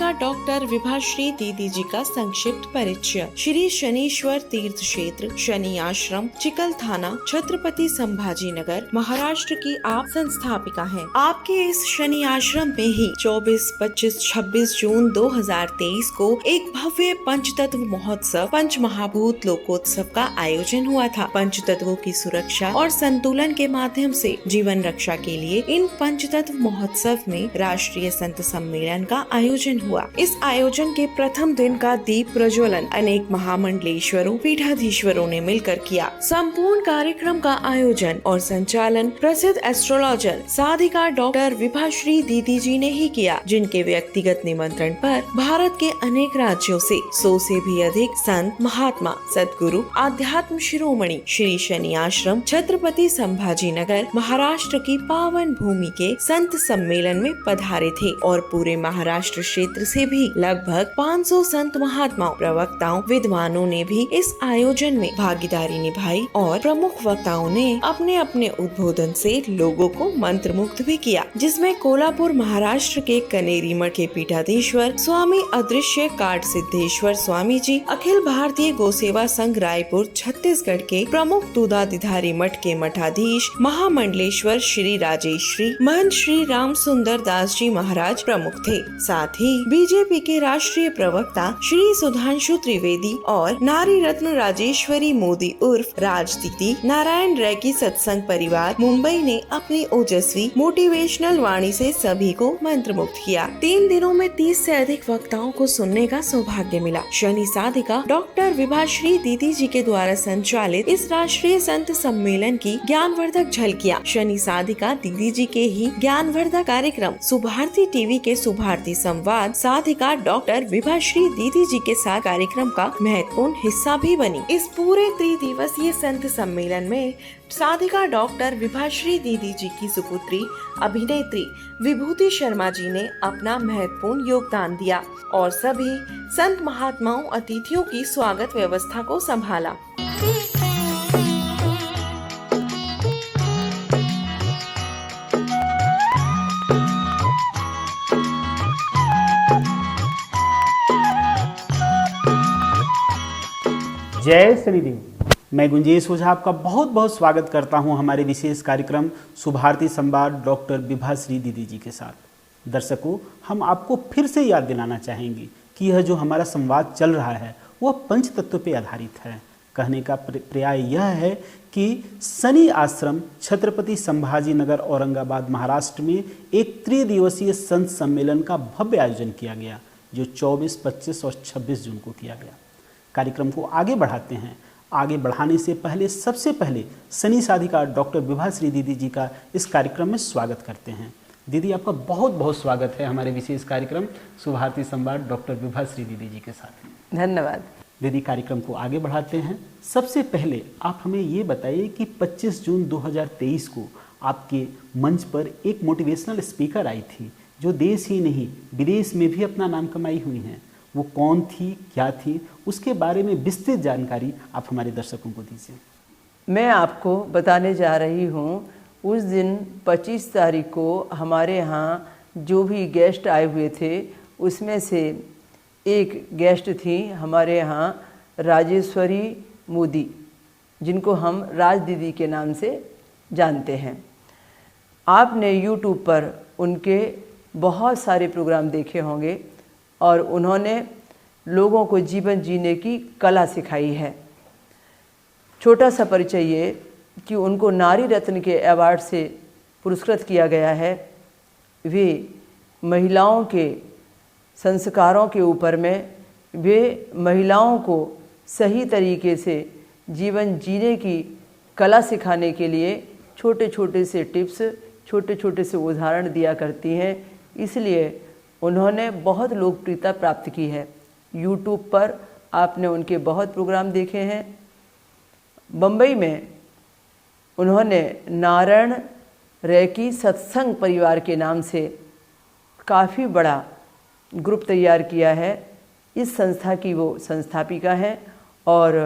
साधिका doctor Vibhashri दीदी जी का संक्षिप्त परिचय। श्री शनीश्वर तीर्थ क्षेत्र शनि आश्रम चिकल थाना छत्रपति संभाजी नगर महाराष्ट्र की आप संस्थापिका हैं। आपके इस शनि आश्रम में ही 24, 25, 26 जून 2023 को एक भव्य पंचतत्व महोत्सव पंच महाभूत लोकोत्सव का आयोजन हुआ था। पंचतत्वों की सुरक्षा और संतुलन के माध्यम से जीवन रक्षा के लिए इन पंचतत्व महोत्सव में राष्ट्रीय संत सम्मेलन का आयोजन हुआ। इस आयोजन के प्रथम दिन का दीप प्रज्वलन अनेक महामंडलेश्वरों पीठाधीश्वरों ने मिलकर किया। संपूर्ण कार्यक्रम का आयोजन और संचालन प्रसिद्ध एस्ट्रोलॉजर साधिका डॉक्टर विभाश्री दीदी जी ने ही किया, जिनके व्यक्तिगत निमंत्रण पर भारत के अनेक राज्यों से 100 से भी अधिक संत महात्मा सद्गुरु आध्यात्म शिरोमणि श्री शनि आश्रम छत्रपति संभाजी नगर महाराष्ट्र की पावन भूमि के संत सम्मेलन में पधारे थे और पूरे महाराष्ट्र क्षेत्र से भी लगभग 500 संत महात्माओं प्रवक्ताओं विद्वानों ने भी इस आयोजन में भागीदारी निभाई और प्रमुख वक्ताओं ने अपने अपने उद्बोधन से लोगों को मंत्रमुग्ध भी किया, जिसमें कोल्हापुर महाराष्ट्र के कनेरी मठ के पीठाधीश्वर स्वामी अदृश्य काट सिद्धेश्वर स्वामी जी, अखिल भारतीय गोसेवा संघ रायपुर छत्तीसगढ़ के प्रमुख दूधाधिधारी मठ के मठाधीश महामंडलेश्वर श्री राजेश्वरी महंत श्री राम सुंदर दास जी महाराज प्रमुख थे। साथ ही बीजेपी के राष्ट्रीय प्रवक्ता श्री सुधांशु त्रिवेदी और नारी रत्न राजेश्वरी मोदी उर्फ राज दीदी नारायण रैकी सत्संग परिवार मुंबई ने अपनी ओजस्वी मोटिवेशनल वाणी से सभी को मंत्रमुग्ध किया। 3 दिनों में 30 से अधिक वक्ताओं को सुनने का सौभाग्य मिला। शनि साधिका डॉक्टर विभाश्री दीदी जी के द्वारा संचालित इस राष्ट्रीय संत सम्मेलन की ज्ञानवर्धक झलकियां शनि साधिका दीदी जी के ही ज्ञानवर्धक कार्यक्रम सुभारती टीवी के सुभारती संवाद साधिका डॉक्टर विभाश्री दीदी जी के साथ कार्यक्रम का महत्वपूर्ण हिस्सा भी बनी। इस पूरे 3 दिवसीय संत सम्मेलन में साधिका डॉक्टर विभाश्री दीदी जी की सुपुत्री अभिनेत्री विभूति शर्मा जी ने अपना महत्वपूर्ण योगदान दिया और सभी संत महात्माओं अतिथियों की स्वागत व्यवस्था को संभाला। जय शनिदेव। मैं गुंजेश ओझा आपका बहुत बहुत स्वागत करता हूं हमारे विशेष कार्यक्रम सुभारती संवाद डॉक्टर विभाश्री दीदी जी के साथ। दर्शकों, हम आपको फिर से याद दिलाना चाहेंगे कि यह जो हमारा संवाद चल रहा है वह पंचतत्व पे आधारित है। कहने का पर्याय यह है कि शनि आश्रम छत्रपति संभाजी नगर औरंगाबाद महाराष्ट्र में एक त्रिदिवसीय संत सम्मेलन का भव्य आयोजन किया गया, जो 24, 25 और 26 जून को किया गया। कार्यक्रम को आगे बढ़ाते हैं। आगे बढ़ाने से पहले सबसे पहले शनि साधिका डॉक्टर विभाश्री दीदी जी का इस कार्यक्रम में स्वागत करते हैं। दीदी, आपका बहुत बहुत स्वागत है हमारे विशेष कार्यक्रम सुभारती संवाद डॉक्टर विभाश्री दीदी जी के साथ। धन्यवाद। दीदी, कार्यक्रम को आगे बढ़ाते हैं। सबसे पहले आप हमें ये बताइए कि 25 जून 2023 को आपके मंच पर एक मोटिवेशनल स्पीकर आई थी, जो देश ही नहीं विदेश में भी अपना नाम कमाई हुई हैं। वो कौन थी, क्या थी, उसके बारे में विस्तृत जानकारी आप हमारे दर्शकों को दीजिए। मैं आपको बताने जा रही हूँ, उस दिन 25 तारीख को हमारे यहाँ जो भी गेस्ट आए हुए थे उसमें से एक गेस्ट थी हमारे यहाँ राजेश्वरी मोदी, जिनको हम राज दीदी के नाम से जानते हैं। आपने YouTube पर उनके बहुत सारे प्रोग्राम देखे होंगे और उन्होंने लोगों को जीवन जीने की कला सिखाई है। छोटा सा परिचय ये कि उनको नारी रत्न के अवार्ड से पुरस्कृत किया गया है। वे महिलाओं के संस्कारों के ऊपर में वे महिलाओं को सही तरीके से जीवन जीने की कला सिखाने के लिए छोटे छोटे से टिप्स, छोटे छोटे से उदाहरण दिया करती हैं। इसलिए उन्होंने बहुत लोकप्रियता प्राप्त की है। YouTube पर आपने उनके बहुत प्रोग्राम देखे हैं। बम्बई में उन्होंने नारायण रैकी सत्संग परिवार के नाम से काफ़ी बड़ा ग्रुप तैयार किया है। इस संस्था की वो संस्थापिका हैं और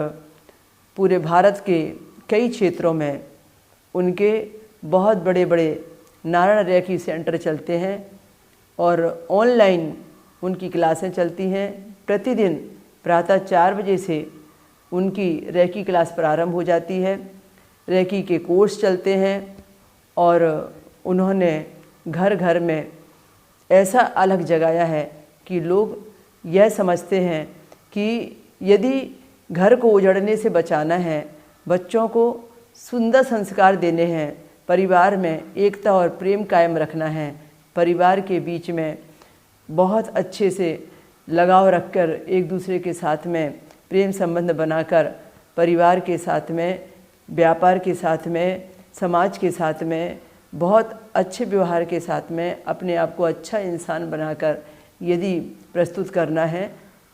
पूरे भारत के कई क्षेत्रों में उनके बहुत बड़े बड़े नारायण रैकी सेंटर चलते हैं और ऑनलाइन उनकी क्लासें चलती हैं। प्रतिदिन प्रातः 4 बजे से उनकी रेकी क्लास प्रारंभ हो जाती है। रेकी के कोर्स चलते हैं और उन्होंने घर घर में ऐसा अलग जगाया है कि लोग यह समझते हैं कि यदि घर को उजड़ने से बचाना है, बच्चों को सुंदर संस्कार देने हैं, परिवार में एकता और प्रेम कायम रखना है, परिवार के बीच में बहुत अच्छे से लगाव रखकर एक दूसरे के साथ में प्रेम संबंध बनाकर परिवार के साथ में, व्यापार के साथ में, समाज के साथ में बहुत अच्छे व्यवहार के साथ में अपने आप को अच्छा इंसान बनाकर यदि प्रस्तुत करना है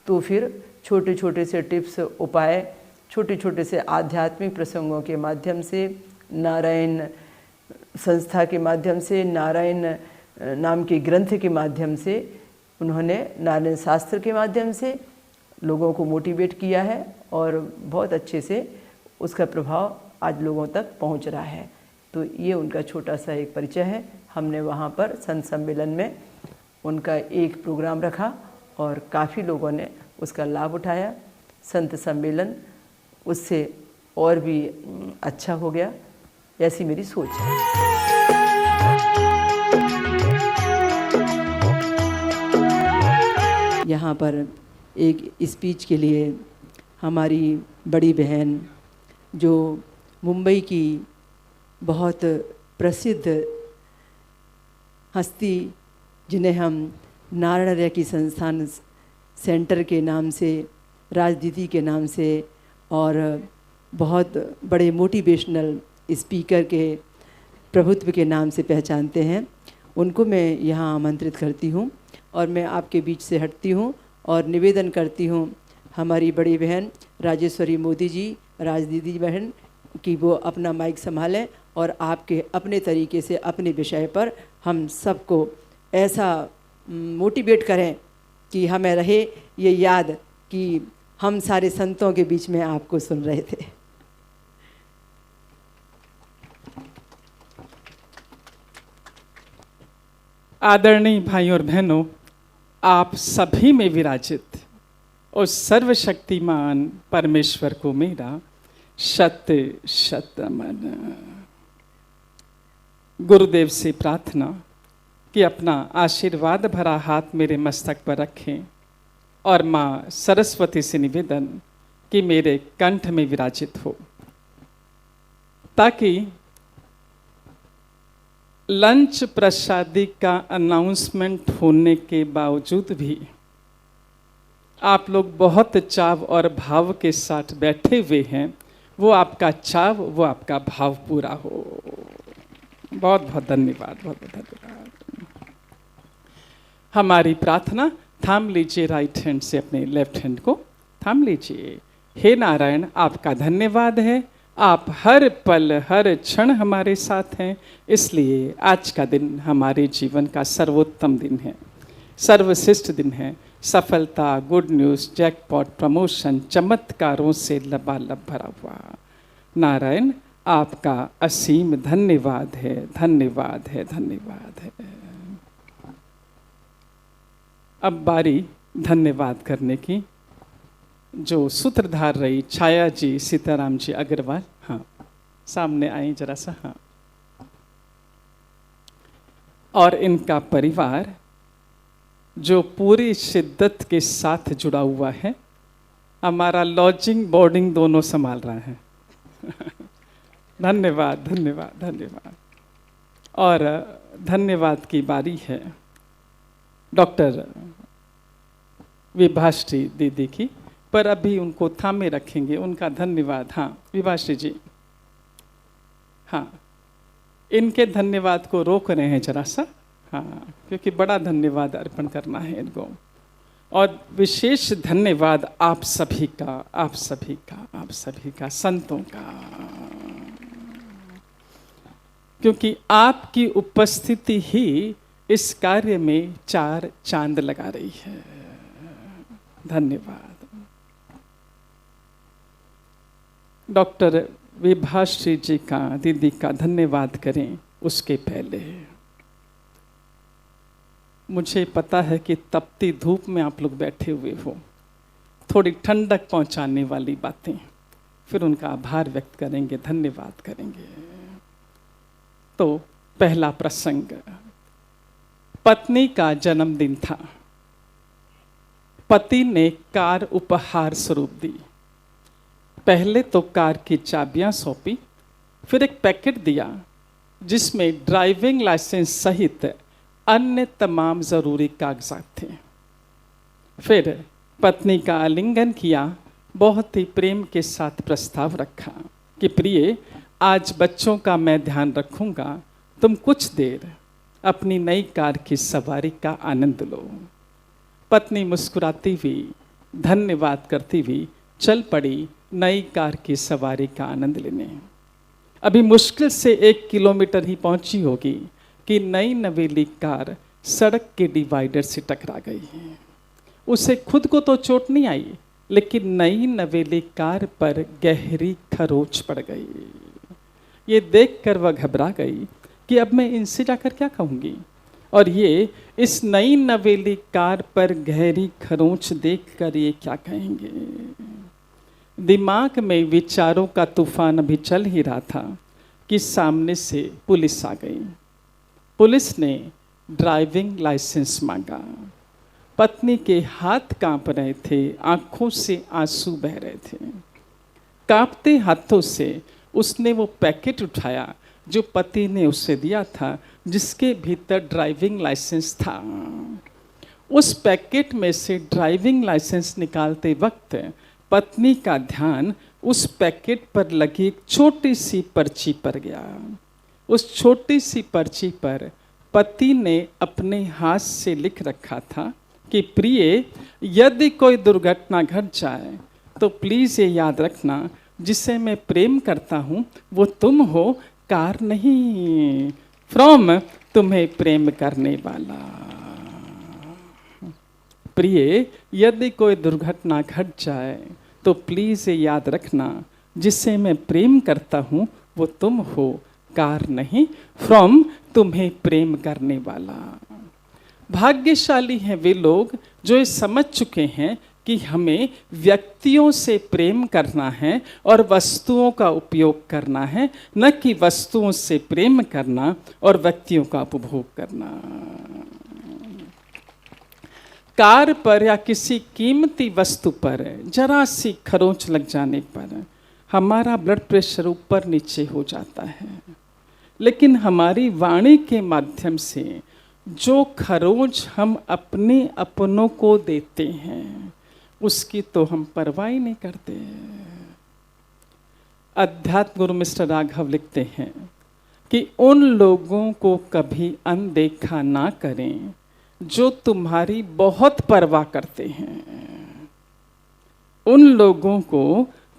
तो फिर छोटे छोटे से टिप्स, उपाय, छोटे छोटे से आध्यात्मिक प्रसंगों के माध्यम से, नारायण संस्था के माध्यम से, नारायण नाम के ग्रंथ के माध्यम से, उन्होंने नारायण शास्त्र के माध्यम से लोगों को मोटिवेट किया है और बहुत अच्छे से उसका प्रभाव आज लोगों तक पहुंच रहा है। तो ये उनका छोटा सा एक परिचय है। हमने वहाँ पर संत सम्मेलन में उनका एक प्रोग्राम रखा और काफ़ी लोगों ने उसका लाभ उठाया। संत सम्मेलन उससे और भी अच्छा हो गया, ऐसी मेरी सोच है। यहाँ पर एक स्पीच के लिए हमारी बड़ी बहन जो मुंबई की बहुत प्रसिद्ध हस्ती, जिन्हें हम नारायण रेकी संस्थान सेंटर के नाम से, राजनीति के नाम से और बहुत बड़े मोटिवेशनल स्पीकर के प्रभुत्व के नाम से पहचानते हैं, उनको मैं यहाँ आमंत्रित करती हूँ और मैं आपके बीच से हटती हूँ और निवेदन करती हूँ हमारी बड़ी बहन राजेश्वरी मोदी जी, राजदीदी बहन, कि वो अपना माइक संभालें और आपके अपने तरीके से अपने विषय पर हम सबको ऐसा मोटिवेट करें कि हमें रहे ये याद कि हम सारे संतों के बीच में आपको सुन रहे थे। आदरणीय भाइयों और बहनों, आप सभी में विराजित उस सर्वशक्तिमान परमेश्वर को मेरा शत शत नमन। गुरुदेव से प्रार्थना कि अपना आशीर्वाद भरा हाथ मेरे मस्तक पर रखें और माँ सरस्वती से निवेदन कि मेरे कंठ में विराजित हो, ताकि लंच प्रसादी का अनाउंसमेंट होने के बावजूद भी आप लोग बहुत चाव और भाव के साथ बैठे हुए हैं, वो आपका चाव, वो आपका भाव पूरा हो। बहुत बहुत धन्यवाद, बहुत बहुत धन्यवाद। हमारी प्रार्थना, थाम लीजिए राइट हैंड से अपने लेफ्ट हैंड को थाम लीजिए। हे नारायण, आपका धन्यवाद है, आप हर पल हर क्षण हमारे साथ हैं, इसलिए आज का दिन हमारे जीवन का सर्वोत्तम दिन है, सर्वश्रेष्ठ दिन है। सफलता, गुड न्यूज़, जैकपॉट, प्रमोशन, चमत्कारों से लबालब भरा हुआ। नारायण, आपका असीम धन्यवाद है, धन्यवाद है, धन्यवाद है। अब बारी धन्यवाद करने की, जो सूत्रधार रही छाया जी, सीताराम जी अग्रवाल, हाँ सामने आई जरा सा, हाँ, और इनका परिवार जो पूरी शिद्दत के साथ जुड़ा हुआ है, हमारा लॉजिंग बोर्डिंग दोनों संभाल रहा है। धन्यवाद, धन्यवाद, धन्यवाद। और धन्यवाद की बारी है डॉक्टर विभाश्री दीदी की, पर अभी उनको थामे रखेंगे, उनका धन्यवाद। हाँ विभाश्री जी, हाँ इनके धन्यवाद को रोक रहे हैं जरा सा, हाँ, क्योंकि बड़ा धन्यवाद अर्पण करना है इनको। और विशेष धन्यवाद आप सभी का, आप सभी का, आप सभी का, संतों का, क्योंकि आपकी उपस्थिति ही इस कार्य में 4 चांद लगा रही है। धन्यवाद। डॉक्टर विभाश्री जी का, दीदी का धन्यवाद करें उसके पहले मुझे पता है कि तपती धूप में आप लोग बैठे हुए हो, थोड़ी ठंडक पहुंचाने वाली बातें, फिर उनका आभार व्यक्त करेंगे, धन्यवाद करेंगे। तो पहला प्रसंग, पत्नी का जन्मदिन था। पति ने कार उपहार स्वरूप दी। पहले तो कार की चाबियां सौंपी, फिर एक पैकेट दिया जिसमें ड्राइविंग लाइसेंस सहित अन्य तमाम जरूरी कागजात थे। फिर पत्नी का आलिंगन किया, बहुत ही प्रेम के साथ प्रस्ताव रखा कि प्रिय, आज बच्चों का मैं ध्यान रखूंगा, तुम कुछ देर अपनी नई कार की सवारी का आनंद लो। पत्नी मुस्कुराती हुई, धन्यवाद करती हुई चल पड़ी नई कार की सवारी का आनंद लेने। अभी मुश्किल से 1 किलोमीटर ही पहुंची होगी कि नई नवेली कार सड़क के डिवाइडर से टकरा गई। उसे खुद को तो चोट नहीं आई, लेकिन नई नवेली कार पर गहरी खरोंच पड़ गई। ये देखकर वह घबरा गई कि अब मैं इनसे जाकर क्या कहूँगी, और ये इस नई नवेली कार पर गहरी खरोंच देखकर ये क्या कहेंगे। दिमाग में विचारों का तूफान अभी चल ही रहा था कि सामने से पुलिस आ गई। पुलिस ने ड्राइविंग लाइसेंस मांगा। पत्नी के हाथ कांप रहे थे, आंखों से आंसू बह रहे थे। कांपते हाथों से उसने वो पैकेट उठाया जो पति ने उसे दिया था, जिसके भीतर ड्राइविंग लाइसेंस था। उस पैकेट में से ड्राइविंग लाइसेंस निकालते वक्त पत्नी का ध्यान उस पैकेट पर लगी एक छोटी सी पर्ची पर गया। उस छोटी सी पर्ची पर पति ने अपने हाथ से लिख रखा था कि प्रिय, यदि कोई दुर्घटना घट जाए तो प्लीज़ ये याद रखना, जिसे मैं प्रेम करता हूँ वो तुम हो, कार नहीं। फ्रॉम तुम्हें प्रेम करने वाला। प्रिय, यदि कोई दुर्घटना घट जाए तो प्लीज़ ये याद रखना, जिसे मैं प्रेम करता हूँ वो तुम हो, कार नहीं। फ्रॉम तुम्हें प्रेम करने वाला। भाग्यशाली हैं वे लोग जो ये समझ चुके हैं कि हमें व्यक्तियों से प्रेम करना है और वस्तुओं का उपयोग करना है, न कि वस्तुओं से प्रेम करना और व्यक्तियों का उपभोग करना। कार पर या किसी कीमती वस्तु पर जरा सी खरोंच लग जाने पर हमारा ब्लड प्रेशर ऊपर नीचे हो जाता है, लेकिन हमारी वाणी के माध्यम से जो खरोंच हम अपने अपनों को देते हैं उसकी तो हम परवाह ही नहीं करते। अध्यात्म गुरु मिस्टर राघव लिखते हैं कि उन लोगों को कभी अनदेखा ना करें जो तुम्हारी बहुत परवाह करते हैं। उन लोगों को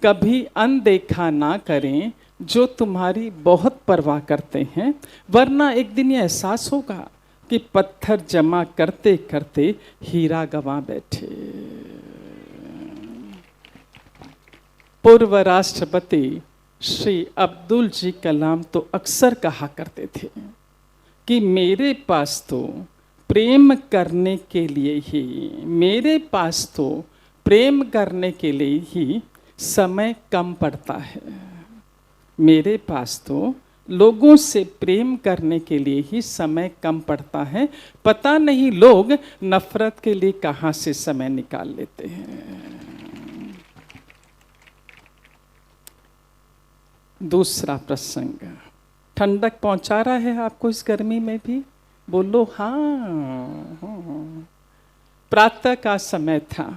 कभी अनदेखा ना करें जो तुम्हारी बहुत परवाह करते हैं, वरना एक दिन ये एहसास होगा कि पत्थर जमा करते करते हीरा गंवा बैठे। पूर्व राष्ट्रपति श्री अब्दुल जी कलाम तो अक्सर कहा करते थे कि मेरे पास तो प्रेम करने के लिए ही, मेरे पास तो प्रेम करने के लिए ही समय कम पड़ता है। मेरे पास तो लोगों से प्रेम करने के लिए ही समय कम पड़ता है। पता नहीं लोग नफरत के लिए कहाँ से समय निकाल लेते हैं। दूसरा प्रसंग, ठंडक पहुंचा रहा है आपको इस गर्मी में भी? बोलो हाँ। प्रातः का समय था,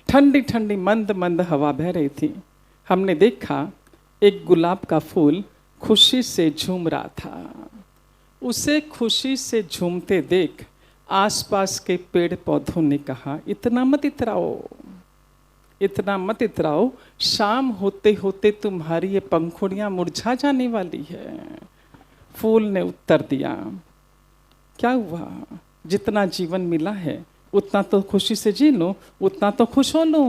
ठंडी ठंडी मंद मंद हवा बह रही थी। हमने देखा एक गुलाब का फूल खुशी से झूम रहा था। उसे खुशी से झूमते देख आसपास के पेड़ पौधों ने कहा, इतना मत इतराओ, इतना मत इतराओ, शाम होते होते तुम्हारी ये पंखुड़ियां मुरझा जाने वाली है। फूल ने उत्तर दिया, क्या हुआ, जितना जीवन मिला है उतना तो खुशी से जी लो, उतना तो खुश हो लो।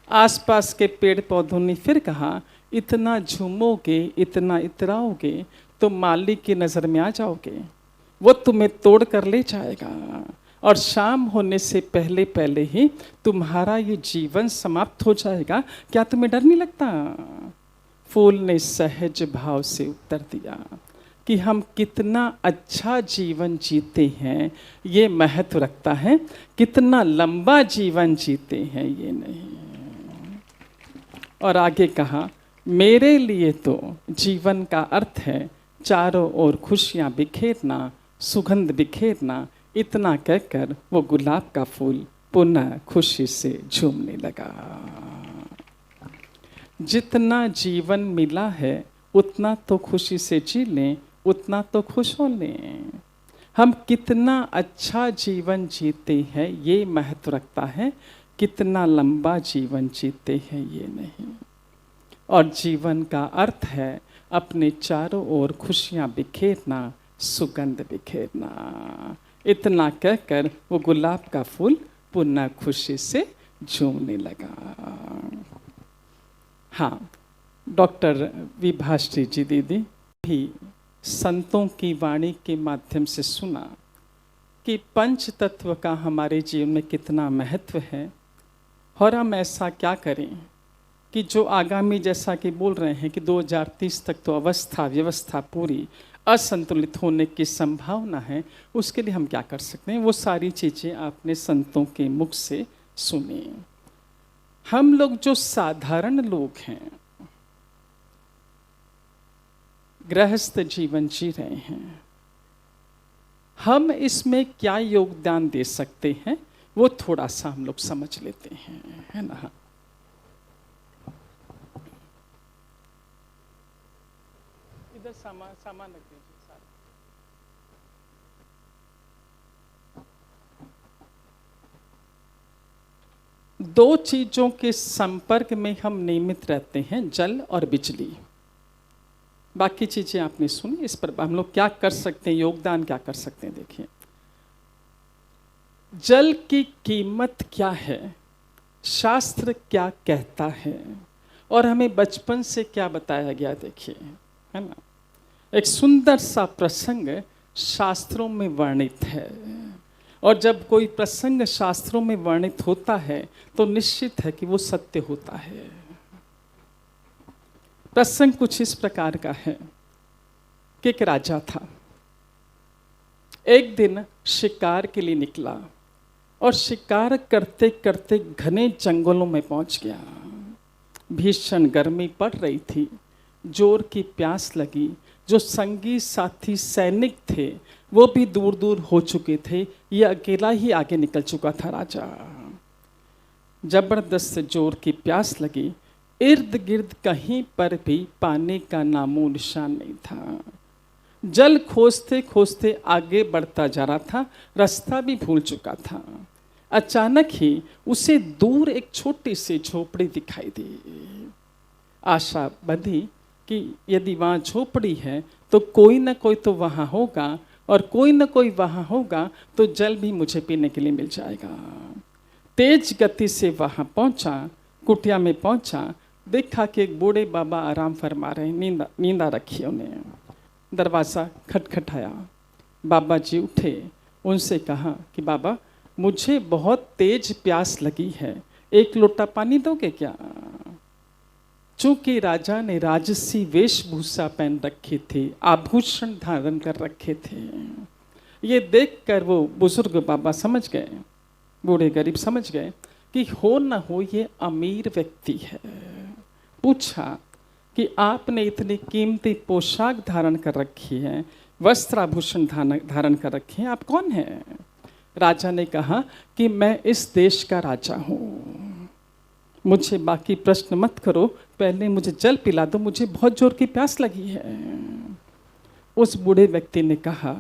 आसपास के पेड़ पौधों ने फिर कहा, इतना झूमोगे, इतना इतराओगे तो मालिक की नज़र में आ जाओगे। वो तुम्हें तोड़ कर ले जाएगा और शाम होने से पहले पहले ही तुम्हारा ये जीवन समाप्त हो जाएगा। क्या तुम्हें डर नहीं लगता? फूल ने सहज भाव से उत्तर दिया कि हम कितना अच्छा जीवन जीते हैं ये महत्व रखता है, कितना लंबा जीवन जीते हैं ये नहीं। और आगे कहा, मेरे लिए तो जीवन का अर्थ है चारों ओर खुशियां बिखेरना, सुगंध बिखेरना। इतना कहकर वो गुलाब का फूल पुनः खुशी से झूमने लगा। जितना जीवन मिला है उतना तो खुशी से जी लें, उतना तो खुश हो लें। हम कितना अच्छा जीवन जीते हैं ये महत्व रखता है, कितना लंबा जीवन जीते हैं ये नहीं। और जीवन का अर्थ है अपने चारों ओर खुशियां बिखेरना, सुगंध बिखेरना। इतना कहकर वो गुलाब का फूल पुनः खुशी से झूमने लगा। हाँ, डॉक्टर विभाश्री जी दीदी भी संतों की वाणी के माध्यम से सुना कि पंच तत्व का हमारे जीवन में कितना महत्व है। और हम ऐसा क्या करें कि जो आगामी, जैसा कि बोल रहे हैं कि 2030 तक तो अवस्था व्यवस्था पूरी असंतुलित होने की संभावना है, उसके लिए हम क्या कर सकते हैं? वो सारी चीज़ें आपने संतों के मुख से सुनी। हम लोग जो साधारण लोग हैं, गृहस्थ जीवन जी रहे हैं, हम इसमें क्या योगदान दे सकते हैं वो थोड़ा सा हम लोग समझ लेते हैं, है ना। इधर सामान रख दीजिए सारा। दो चीजों के संपर्क में हम नियमित रहते हैं, जल और बिजली। बाकी चीजें आपने सुनी, इस पर हम लोग क्या कर सकते हैं, योगदान क्या कर सकते हैं। देखिए, जल की कीमत क्या है, शास्त्र क्या कहता है और हमें बचपन से क्या बताया गया, देखिए, है ना। एक सुंदर सा प्रसंग शास्त्रों में वर्णित है, और जब कोई प्रसंग शास्त्रों में वर्णित होता है तो निश्चित है कि वो सत्य होता है। प्रसंग कुछ इस प्रकार का है कि एक राजा था, एक दिन शिकार के लिए निकला और शिकार करते करते घने जंगलों में पहुंच गया। भीषण गर्मी पड़ रही थी, जोर की प्यास लगी। जो संगी साथी सैनिक थे वो भी दूर दूर हो चुके थे, ये अकेला ही आगे निकल चुका था राजा। जबरदस्त जोर की प्यास लगी, इर्द गिर्द कहीं पर भी पानी का नामो निशान नहीं था। जल खोजते खोजते आगे बढ़ता जा रहा था, रास्ता भी भूल चुका था। अचानक ही उसे दूर एक छोटी सी झोपड़ी दिखाई दी। आशा बंधी कि यदि वहाँ झोपड़ी है तो कोई ना कोई तो वहाँ होगा, और कोई ना कोई वहाँ होगा तो जल भी मुझे पीने के लिए मिल जाएगा। तेज गति से वहाँ पहुँचा, कुटिया में पहुँचा, देखा कि एक बूढ़े बाबा आराम फरमा रहे, नींदा रखी उन्हें। दरवाज़ा खटखटाया, बाबा जी उठे, उनसे कहा कि बाबा मुझे बहुत तेज प्यास लगी है, एक लोटा पानी दोगे क्या? चूंकि राजा ने राजसी वेशभूषा पहन रखी थी, आभूषण धारण कर रखे थे, ये देखकर वो बुजुर्ग बाबा समझ गए, बूढ़े गरीब समझ गए कि हो न हो ये अमीर व्यक्ति है। पूछा कि आपने इतनी कीमती पोशाक धारण कर रखी है, वस्त्र आभूषण धारण कर रखे हैं, आप कौन हैं? राजा ने कहा कि मैं इस देश का राजा हूँ, मुझे बाकी प्रश्न मत करो, पहले मुझे जल पिला दो, मुझे बहुत जोर की प्यास लगी है। उस बूढ़े व्यक्ति ने कहा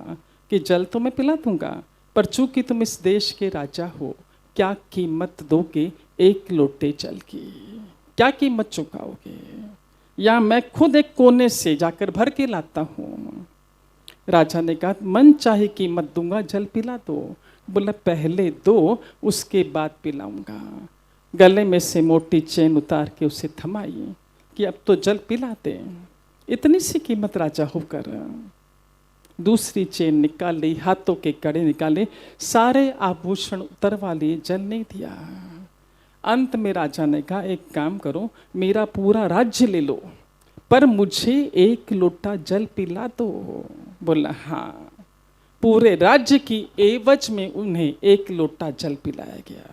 कि जल तो मैं पिला दूंगा, पर चूंकि तुम इस देश के राजा हो, क्या कीमत दोगे एक लोटे जल की? क्या कीमत चुकाओगे? या मैं खुद एक कोने से जाकर भर के लाता हूँ। राजा ने कहा मन चाहे कीमत दूंगा, जल पिला दो। बोला पहले दो, उसके बाद पिलाऊंगा। गले में से मोटी चेन उतार के उसे थमाई कि अब तो जल पिला दे। इतनी सी कीमत राजा होकर दूसरी चेन निकाली, हाथों के कड़े निकाले, सारे आभूषण उतरवा लिए, जल नहीं दिया। अंत में राजा ने कहा एक काम करो, मेरा पूरा राज्य ले लो पर मुझे एक लोटा जल पिला दो। बोला हाँ। पूरे राज्य की एवज में उन्हें एक लोटा जल पिलाया गया।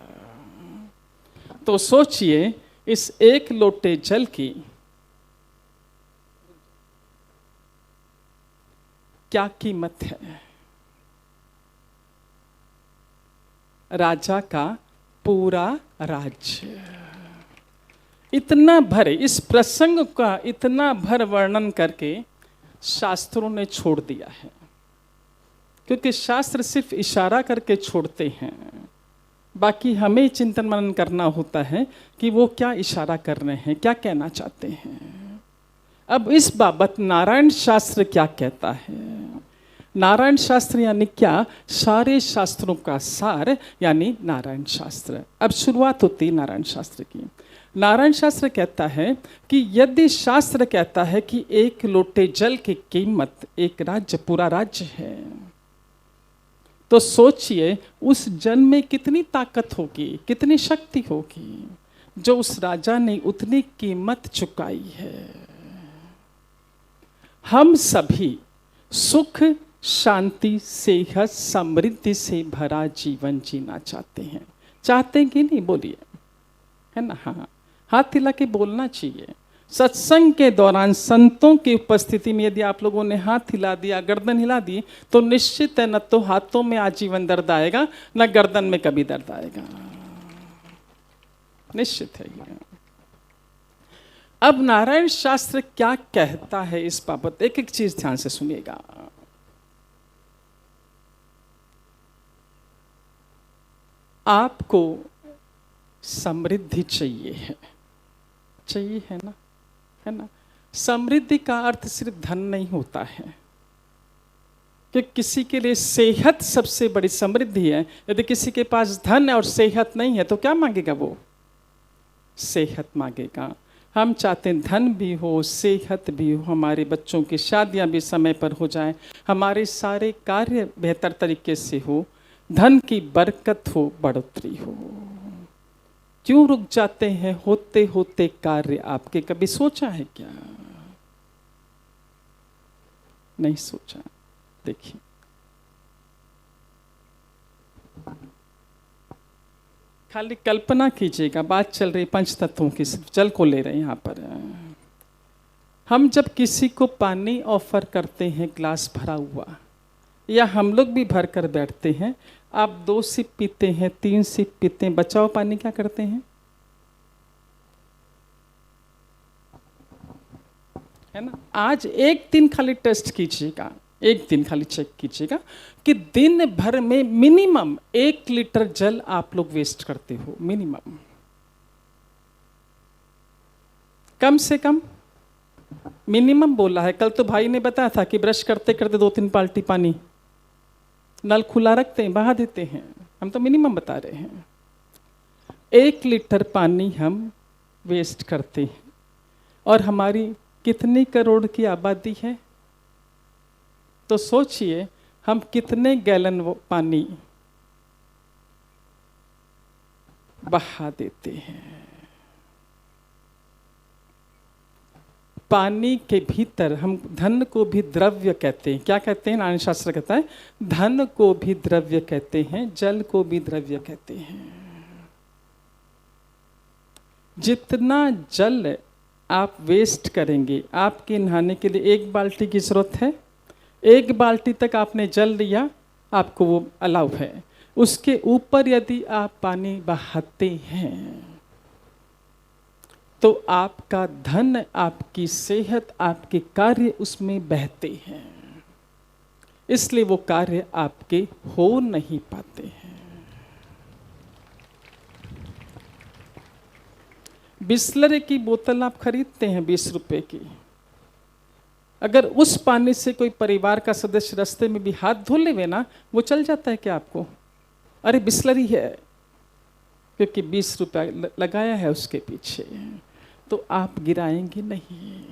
तो सोचिए इस एक लोटे जल की क्या कीमत है। राजा का पूरा राज्य। इतना भर, इस प्रसंग का इतना भर वर्णन करके शास्त्रों ने छोड़ दिया है, क्योंकि शास्त्र सिर्फ इशारा करके छोड़ते हैं, बाकी हमें चिंतन मनन करना होता है कि वो क्या इशारा कर रहे हैं, क्या कहना चाहते हैं। अब इस बाबत नारायण शास्त्र क्या कहता है। नारायण शास्त्र यानी क्या? सारे शास्त्रों का सार यानी नारायण शास्त्र। अब शुरुआत होती है नारायण शास्त्र की। नारायण शास्त्र कहता है कि यदि शास्त्र कहता है कि एक लोटे जल की कीमत एक राज्य, पूरा राज्य है, तो सोचिए उस जल में कितनी ताकत होगी, कितनी शक्ति होगी, जो उस राजा ने उतनी कीमत चुकाई है। हम सभी सुख, शांति, सेहत, समृद्धि से भरा जीवन जीना चाहते हैं। चाहते हैं कि नहीं? बोलिए, है ना? हाँ, हाथ हिला के बोलना चाहिए। सत्संग के दौरान संतों की उपस्थिति में यदि आप लोगों ने हाथ हिला दिया, गर्दन हिला दी, तो निश्चित है न तो हाथों में आजीवन दर्द आएगा, न गर्दन में कभी दर्द आएगा। निश्चित है ये। अब नारायण शास्त्र क्या कहता है इस बाबत, एक एक चीज ध्यान से सुनिएगा। आपको समृद्धि चाहिए है, चाहिए है ना, है ना? समृद्धि का अर्थ सिर्फ धन नहीं होता है, कि किसी के लिए सेहत सबसे बड़ी समृद्धि है। यदि किसी के पास धन है और सेहत नहीं है तो क्या मांगेगा? वो सेहत मांगेगा। हम चाहते हैं धन भी हो, सेहत भी हो, हमारे बच्चों की शादियां भी समय पर हो जाए, हमारे सारे कार्य बेहतर तरीके से हो, धन की बरकत हो, बढ़ोतरी हो। क्यों रुक जाते हैं होते होते कार्य आपके? कभी सोचा है क्या? नहीं सोचा। देखिए, खाली कल्पना कीजिएगा, बात चल रही पंच तत्वों की, सिर्फ जल को ले रहे हैं यहाँ पर। हम जब किसी को पानी ऑफर करते हैं ग्लास भरा हुआ, या हम लोग भी भर कर बैठते हैं, आप 2 सिप पीते हैं, 3 सिप पीते हैं, बचाओ पानी क्या करते हैं? है ना? आज एक दिन खाली टेस्ट कीजिएगा, एक दिन खाली चेक कीजिएगा कि दिन भर में मिनिमम 1 लीटर जल आप लोग वेस्ट करते हो, मिनिमम, कम से कम मिनिमम बोला है। कल तो भाई ने बताया था कि ब्रश करते करते 2-3 बाल्टी पानी नल खुला रखते हैं, बहा देते हैं। हम तो मिनिमम बता रहे हैं। 1 लीटर पानी हम वेस्ट करते हैं, और हमारी कितनी करोड़ की आबादी है? तो सोचिए हम कितने गैलन वो पानी बहा देते हैं। पानी के भीतर हम धन को भी द्रव्य कहते हैं। क्या कहते हैं? नारायण शास्त्र कहता है धन को भी द्रव्य कहते हैं, जल को भी द्रव्य कहते हैं। जितना जल आप वेस्ट करेंगे, आपके नहाने के लिए 1 बाल्टी की जरूरत है, 1 बाल्टी तक आपने जल लिया, आपको वो अलाउ है। उसके ऊपर यदि आप पानी बहाते हैं तो आपका धन, आपकी सेहत, आपके कार्य उसमें बहते हैं, इसलिए वो कार्य आपके हो नहीं पाते हैं। बिस्लरी की बोतल आप खरीदते हैं 20 रुपए की, अगर उस पानी से कोई परिवार का सदस्य रास्ते में भी हाथ धो लेवे ना, वो चल जाता है क्या आपको? अरे बिस्लरी है, क्योंकि 20 रुपया लगाया है उसके पीछे, तो आप गिराएंगे नहीं।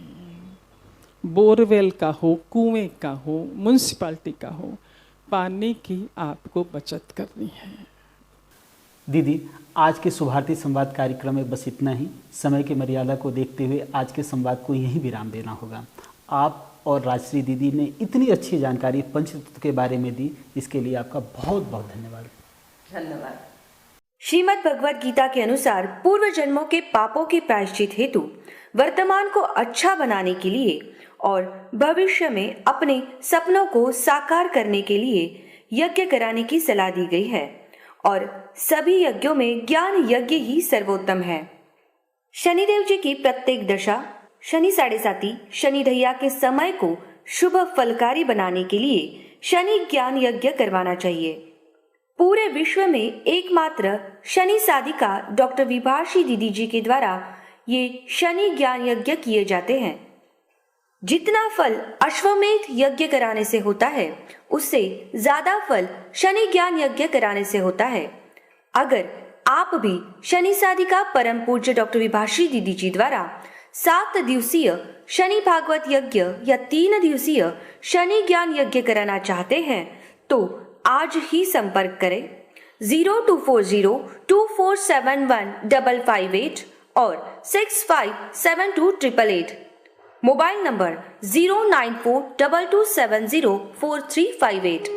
बोरवेल का हो, कुएं का हो, म्यूनसिपाल्टी का हो, पानी की आपको बचत करनी है। दीदी, आज के शुभारती संवाद कार्यक्रम में बस इतना ही। समय की मर्यादा को देखते हुए आज के संवाद को यहीं विराम देना होगा। आप और राजश्री दीदी ने इतनी अच्छी जानकारी पंचतत्व के बारे में दी, इसके लिए आपका बहुत बहुत धन्यवाद। धन्यवाद। श्रीमद् भगवद गीता के अनुसार पूर्व जन्मों के पापों के प्रायश्चित हेतु वर्तमान को अच्छा बनाने के लिए और भविष्य में अपने सपनों को साकार करने के लिए यज्ञ कराने की सलाह दी गई है और सभी यज्ञों में ज्ञान यज्ञ ही सर्वोत्तम है। शनिदेव जी की प्रत्येक दशा, शनि साढ़े साती, शनि ढैया के समय को शुभ फलकारी बनाने के लिए शनि ज्ञान यज्ञ करवाना चाहिए। पूरे विश्व में एकमात्र शनि साधिका डॉक्टर विभाषी दीदी जी के द्वारा ये शनि ज्ञान यज्ञ किए जाते हैं। जितना फल अश्वमेध यज्ञ कराने से होता है, उससे ज्यादा फल शनि ज्ञान यज्ञ कराने से होता है। अगर आप भी शनि साधिका परम पूज्य डॉक्टर विभाषी दीदी जी द्वारा 7 दिवसीय शनि भागवत यज्ञ या 3 दिवसीय शनि ज्ञान यज्ञ कराना चाहते हैं तो आज ही संपर्क करें 024024715558 और 65728888। Mobile number 09422704358।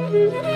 Thank you.